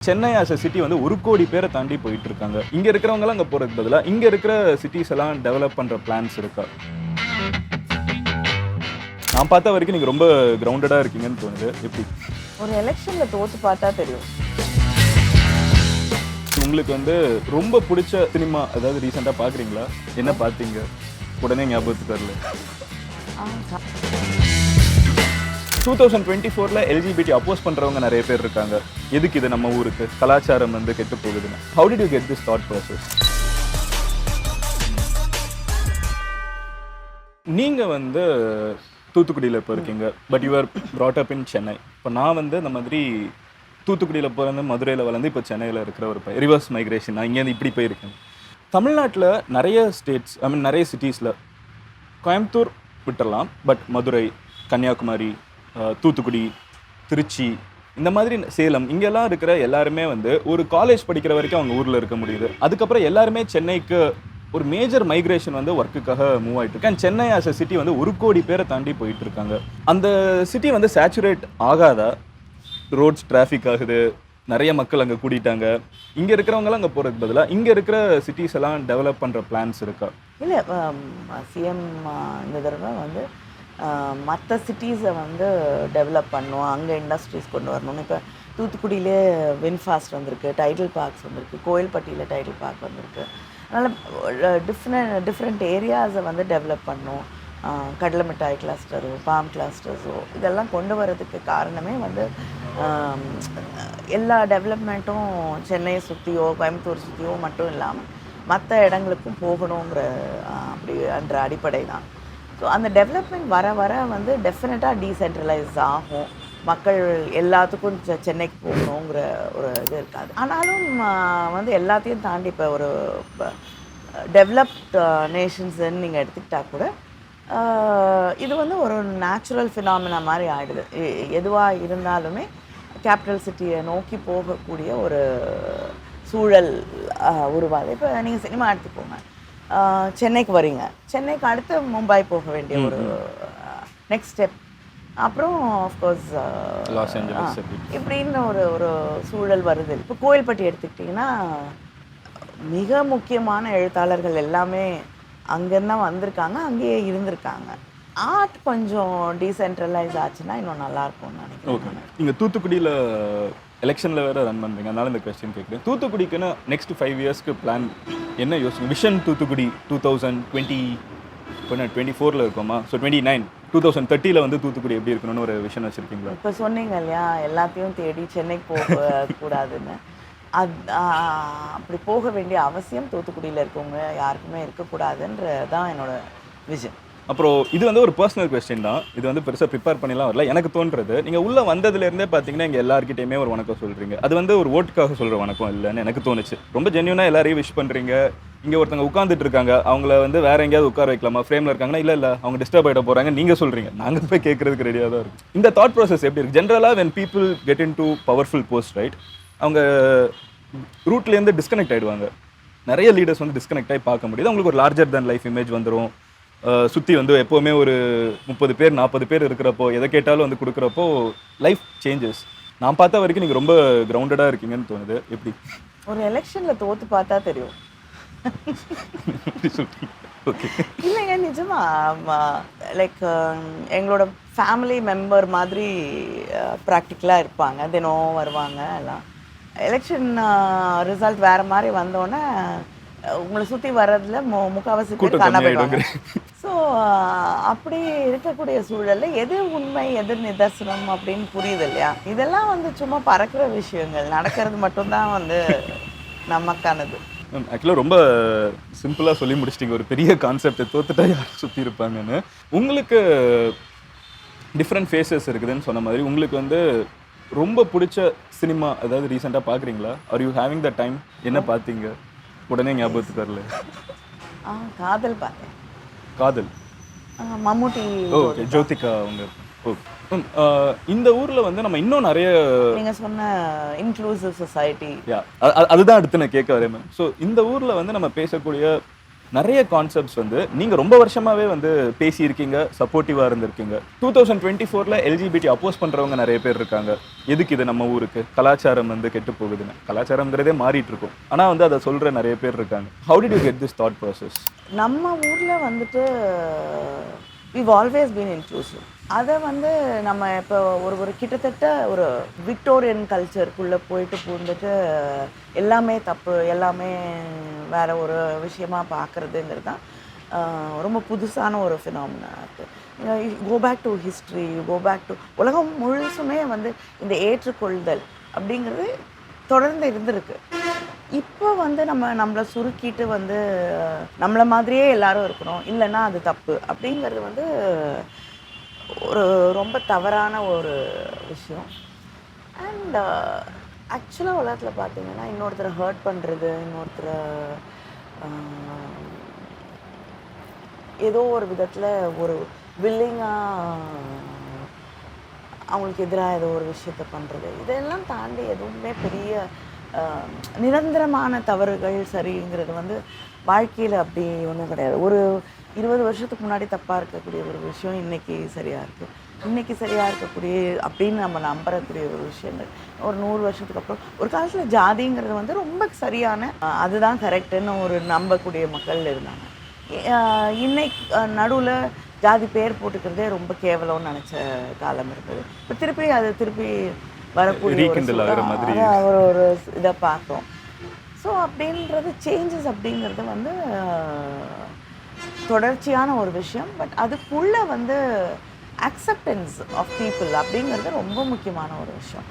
Chennai as a city வந்து 1 கோடி பேரை தாண்டி போயிட்டு இருக்காங்க. இங்க இருக்கிறவங்கலாம் அங்க போறதுக்கு பதிலா இங்க இருக்கிற சிட்டிஸ் எல்லாம் டெவலப் பண்ற பிளான்ஸ் இருக்கா? நான் பார்த்த வரைக்கும் நீங்க ரொம்ப கிரவுண்டடா இருக்கீங்கன்னு தோணுது. எப்படி? ஒரு எலெக்ஷன்ல தோத்து பார்த்தா தெரியும். உங்களுக்கு வந்து ரொம்ப பிடிச்ச சினிமா அதாவது ரீசெண்டா பாக்குறீங்களா? என்ன பார்த்தீங்க? உடனே ஞாபகத்துக்கு வரல. 2024ல LGBT அப்போஸ் பண்றவங்க நிறைய பேர் இருக்காங்க. எதுக்கு இது நம்ம ஊருக்கு கலாச்சாரம் வந்து கெட்டு போகுதுன்னு. How did you get this thought process? நீங்க வந்து தூத்துக்குடியில் இப்போ இருக்கீங்க, but you are brought up in Chennai. இப்போ நான் வந்து இந்த மாதிரி தூத்துக்குடியில் பிறந்து மதுரையில் வளர்ந்து இப்போ சென்னையில் இருக்கிற ஒரு ரிவர்ஸ் மைக்ரேஷன். நான் இங்கேருந்து இப்படி போயிருக்கேன். தமிழ்நாட்டில் நிறைய ஸ்டேட்ஸ் நிறைய சிட்டிஸில் கோயம்புத்தூர் விட்டுறலாம், பட் மதுரை, கன்னியாகுமரி, தூத்துக்குடி, திருச்சி, இந்த மாதிரி சேலம், இங்கெல்லாம் இருக்கிற எல்லாருமே வந்து ஒரு காலேஜ் படிக்கிற வரைக்கும் அவங்க ஊரில் இருக்க முடியுது. அதுக்கப்புறம் எல்லாருமே சென்னைக்கு ஒரு மேஜர் மைக்ரேஷன் வந்து ஒர்க்குக்காக மூவ் ஆகிட்டு இருக்கு. And Chennai as a city வந்து 1 கோடி பேரை தாண்டி போயிட்டு இருக்காங்க. அந்த சிட்டி வந்து சேச்சுரேட் ஆகாதா? ரோட்ஸ் டிராஃபிக் ஆகுது, நிறைய மக்கள் அங்கே கூட்டிட்டாங்க. இங்கே இருக்கிறவங்களாம் அங்கே போகிறதுக்கு பதிலாக இங்கே இருக்கிற சிட்டிஸ் எல்லாம் டெவலப் பண்ணுற பிளான்ஸ் இருக்கா? இல்லை, சிஎம் இந்த தடவை வந்து மற்ற சிட்டிஸை வந்து டெவலப் பண்ணணும், அங்கே இண்டஸ்ட்ரீஸ் கொண்டு வரணும்னு. இப்போ தூத்துக்குடியிலே வின்ஃபாஸ்ட் வந்திருக்கு, டைட்டில் பார்க்ஸ் வந்திருக்கு, கோயில்பட்டியில் டைட்டில் பார்க் வந்திருக்கு. அதனால் டிஃப்ரெண்ட் ஏரியாஸை வந்து டெவலப் பண்ணணும். கடலை மிட்டாய் கிளஸ்டரோ, பாம் கிளஸ்டர்ஸோ இதெல்லாம் கொண்டு வரதுக்கு காரணமே வந்து எல்லா டெவலப்மெண்ட்டும் சென்னையை சுற்றியோ கோயம்புத்தூர் சுற்றியோ மட்டும் இல்லாமல் மற்ற இடங்களுக்கும் போகணுங்கிற என்ற அடிப்படை தான். ஸோ அந்த டெவலப்மெண்ட் வர வர வந்து டெஃபினட்டாக டீசென்ட்ரலைஸ் ஆகும். மக்கள் எல்லாத்துக்கும் சென்னைக்கு போகணுங்கிற ஒரு இது இருக்காது. ஆனாலும் வந்து எல்லாத்தையும் தாண்டி இப்போ ஒரு டெவலப்ட் நேஷன்ஸுன்னு நீங்கள் எடுத்துக்கிட்டால் கூட இது வந்து ஒரு நேச்சுரல் ஃபினாமினா மாதிரி ஆகிடுது. எதுவாக இருந்தாலுமே கேபிட்டல் சிட்டியை நோக்கி போகக்கூடிய ஒரு சூழல் உருவாது. இப்போ நீங்கள் சினிமா எடுத்துக்கோங்க, சென்னைக்கு வரீங்க, சென்னைக்கு அடுத்து மும்பை போக வேண்டிய ஒரு நெக்ஸ்ட் ஸ்டெப், அப்புறம் ஆஃப்கோர்ஸ் லாஸ் ஏஞ்சலஸ் இப்படின்னு ஒரு சூழல் வருது. இப்போ கோயில்பட்டி எடுத்துக்கிட்டிங்கன்னா மிக முக்கியமான எழுத்தாளர்கள் எல்லாமே அங்கேருந்து தான் வந்திருக்காங்க, அங்கேயே இருந்திருக்காங்க. ஆர்ட் கொஞ்சம் டீசென்ட்ரலைஸ் ஆச்சுன்னா இன்னும் நல்லாயிருக்கும்னு நினைக்கிறேன். நீங்கள் தூத்துக்குடியில் எலெக்ஷனில் வேறு ரன் பண்ணுறீங்க, அதனால இந்த கொஸ்டின் கேட்குறேன். தூத்துக்குடிக்குன்னு நெக்ஸ்ட் 5 இயர்ஸ்க்கு பிளான் என்ன யோசிங்க? விஷன் தூத்துக்குடி 2024 இருக்கோமா? ஸோ 29 2030 வந்து தூத்துக்குடி எப்படி இருக்கணும்னு ஒரு விஷன் வச்சுருக்கீங்களா? இப்போ சொன்னீங்க இல்லையா, எல்லாத்தையும் தேடி சென்னைக்கு போகக்கூடாதுன்னு. அப்படி போக வேண்டிய அவசியம் தூத்துக்குடியில் இருக்கவங்க யாருக்குமே இருக்கக்கூடாதுன்ற தான் என்னோட விஷன். அப்புறம் இது வந்து ஒரு பர்சனல் கொஸ்டின் தான், இது வந்து பெருசாக ப்ரிப்பேர் பண்ணிலாம் வரல. எனக்கு தோன்றது, நீங்கள் உள்ளே வந்ததுலேருந்தே பார்த்தீங்கன்னா இங்கே எல்லாருக்கிட்டையுமே ஒரு வணக்கம் சொல்கிறீங்க. அது வந்து ஒரு ஓட்டுக்காக சொல்கிற வணக்கம் இல்லைன்னு எனக்கு தோணுச்சு. ரொம்ப ஜென்யூனாக எல்லாரையும் விஷ் பண்ணுறீங்க. இங்கே ஒருத்தவங்க உட்காந்துட்டு இருக்காங்க, அவங்கள வந்து வேறு எங்கேயாவது உட்கார வைக்கலாமா, ஃப்ரேமில் இருக்காங்கன்னா இல்லை அவங்க டிஸ்டர்ப் ஆகிட போகிறாங்க நீங்கள் சொல்கிறீங்க. நாங்கள் போய் கேட்குறதுக்கு ரெடியாக தான் இருக்குது. இந்த தாட் ப்ராசஸ் எப்படி இருக்குது? ஜென்ரலாக when people get in to powerful post, right, அவங்க ரூட்லேருந்து டிஸ்கனெக்ட் ஆகிடுவாங்க. நிறைய லீடர்ஸ் வந்து டிஸ்கனெக்ட் ஆகி பார்க்க முடியுது. அவங்களுக்கு ஒரு லார்ஜர் தேன் லைஃப் இமேஜ் வந்துடும். சுற்றி வந்து எப்போவுமே ஒரு 30 பேர் 40 பேர் இருக்கிறப்போ எதை கேட்டாலும் வந்து கொடுக்குறப்போ லைஃப் சேஞ்சஸ். நான் பார்த்த வரைக்கும் நீங்கள் ரொம்ப கிரவுண்டடாக இருக்கீங்கன்னு தோணுது. எப்படி? ஒரு எலெக்ஷனில் தோற்று பார்த்தா தெரியும். ஓகே, இல்லைங்க, நிஜமா. லைக் எங்களோட ஃபேமிலி மெம்பர் மாதிரி ப்ராக்டிக்கலாக இருப்பாங்க, தினம் வருவாங்க எல்லாம். எலெக்ஷன் ரிசல்ட் வேறு மாதிரி வந்தோடனே உங்களை சுற்றி வர்றதுல முக்கால்வாசி பேர் காணப்படுவாங்க. ஸோ அப்படி இருக்கக்கூடிய சூழலில் எது உண்மை எது நிதர்சனம் அப்படின்னு புரியுது இல்லையா? இதெல்லாம் வந்து சும்மா பறக்கிற விஷயங்கள், நடக்கிறது மட்டும்தான் வந்து நமக்கானது. ஆக்சுவலாக ரொம்ப சிம்பிளாக சொல்லி முடிச்சிட்டிங்க. ஒரு பெரிய கான்செப்டை தோத்துட்டா யார் சுற்றி இருப்பாங்கன்னு. உங்களுக்கு டிஃப்ரெண்ட் ஃபேஸஸ் இருக்குதுன்னு சொன்ன மாதிரி உங்களுக்கு வந்து ரொம்ப பிடிச்ச சினிமா அதாவது ரீசெண்டாக பார்க்குறீங்களா? Are you having the time? என்ன பார்த்தீங்க? உடனே ஞாபகத்துக்கு வரல. காதல் பார்த்தேன். காதல், மம்முட்டி, ஓகே, ஜோதிகா அவங்க. ஓகே, இந்த ஊரில் வந்து நம்ம இன்னும் நிறைய நீங்கள் சொன்ன இன்க்ளூசிவ் சொசைட்டி, அதுதான் அடுத்து நான் கேட்க வரேன் மேம். ஸோ இந்த ஊரில் வந்து நம்ம பேசக்கூடிய நிறைய கான்செப்ட்ஸ் வந்து நீங்க ரொம்ப வருஷமாவே வந்து பேசியிருக்கீங்க, சப்போர்ட்டிவா இருந்திருக்கீங்க. 2024ல எல்ஜிபிடி அப்போஸ் பண்றவங்க நிறைய பேர் இருக்காங்க. எதுக்கு இது நம்ம ஊருக்கு? கலாச்சாரம் வந்து கெட்டு போகுதுன்னு. கலாச்சாரம்ங்கிறதே மாறிட்டு இருக்கும். ஆனா வந்து அதை சொல்ற நிறைய பேர் இருக்காங்க. How did you get this thought process? நம்ம ஊர்ல வந்துட்டு we've always been inclusive. அதை வந்து நம்ம இப்போ ஒரு கிட்டத்தட்ட ஒரு விக்டோரியன் கல்ச்சருக்குள்ளே போயிட்டு பூந்துட்டு எல்லாமே தப்பு, எல்லாமே வேற ஒரு விஷயமா பார்க்குறதுங்கிறது தான் ரொம்ப புதுசான ஒரு ஃபினாமினா இருக்குது. Go back to history, go back to உலகம் முழுசுமே வந்து இந்த ஏற்றுக்கொள்தல் அப்படிங்கிறது தொடர்ந்து இருந்திருக்கு. இப்போ வந்து நம்மளை சுருக்கிட்டு வந்து நம்மளை மாதிரியே எல்லாரும் இருக்கணும், இல்லைன்னா அது தப்பு அப்படிங்கிறது வந்து ஒரு ரொம்ப தவறான ஒரு விஷயம். அண்ட் ஆக்சுவலாக உலகத்தில் பார்த்தீங்கன்னா இன்னொருத்தரை ஹர்ட் பண்ணுறது, இன்னொருத்தரை ஏதோ ஒரு விதத்தில் ஒரு வில்லிங்காக அவங்களுக்கு எதிராக ஏதோ ஒரு விஷயத்த பண்ணுறது, இதெல்லாம் தாண்டி எதுவுமே பெரிய நிரந்தரமான தவறுகள் சரிங்கிறது வந்து வாழ்க்கையில் அப்படி ஒன்றும் கிடையாது. ஒரு 20 வருஷத்துக்கு முன்னாடி தப்பாக இருக்கக்கூடிய ஒரு விஷயம் இன்றைக்கி சரியாக இருக்குது, இன்றைக்கி சரியாக இருக்கக்கூடிய அப்படின்னு நம்ம நம்பக்கூடிய ஒரு விஷயங்கள் ஒரு 100 வருஷத்துக்கு அப்புறம். ஒரு காலத்தில் ஜாதிங்கிறது வந்து ரொம்ப சரியான அதுதான் கரெக்டுன்னு ஒரு நம்பக்கூடிய மக்கள் இருந்தாங்க. இன்னைக்கு நடுவில் ஜாதி பேர் போட்டுக்கிறதே ரொம்ப கேவலம்னு நினச்ச காலம் இருக்குது. இப்போ திருப்பி வரக்கூடிய ஒரு இதை பார்க்குறோம். ஸோ அப்படின்றது சேஞ்சஸ் அப்படிங்கிறது வந்து தொடர்ச்சியான ஒரு விஷயம். பட் அதுக்குள்ளே வந்து அக்செப்டன்ஸ் ஆஃப் பீப்புள் அப்படிங்கிறது ரொம்ப முக்கியமான ஒரு விஷயம்.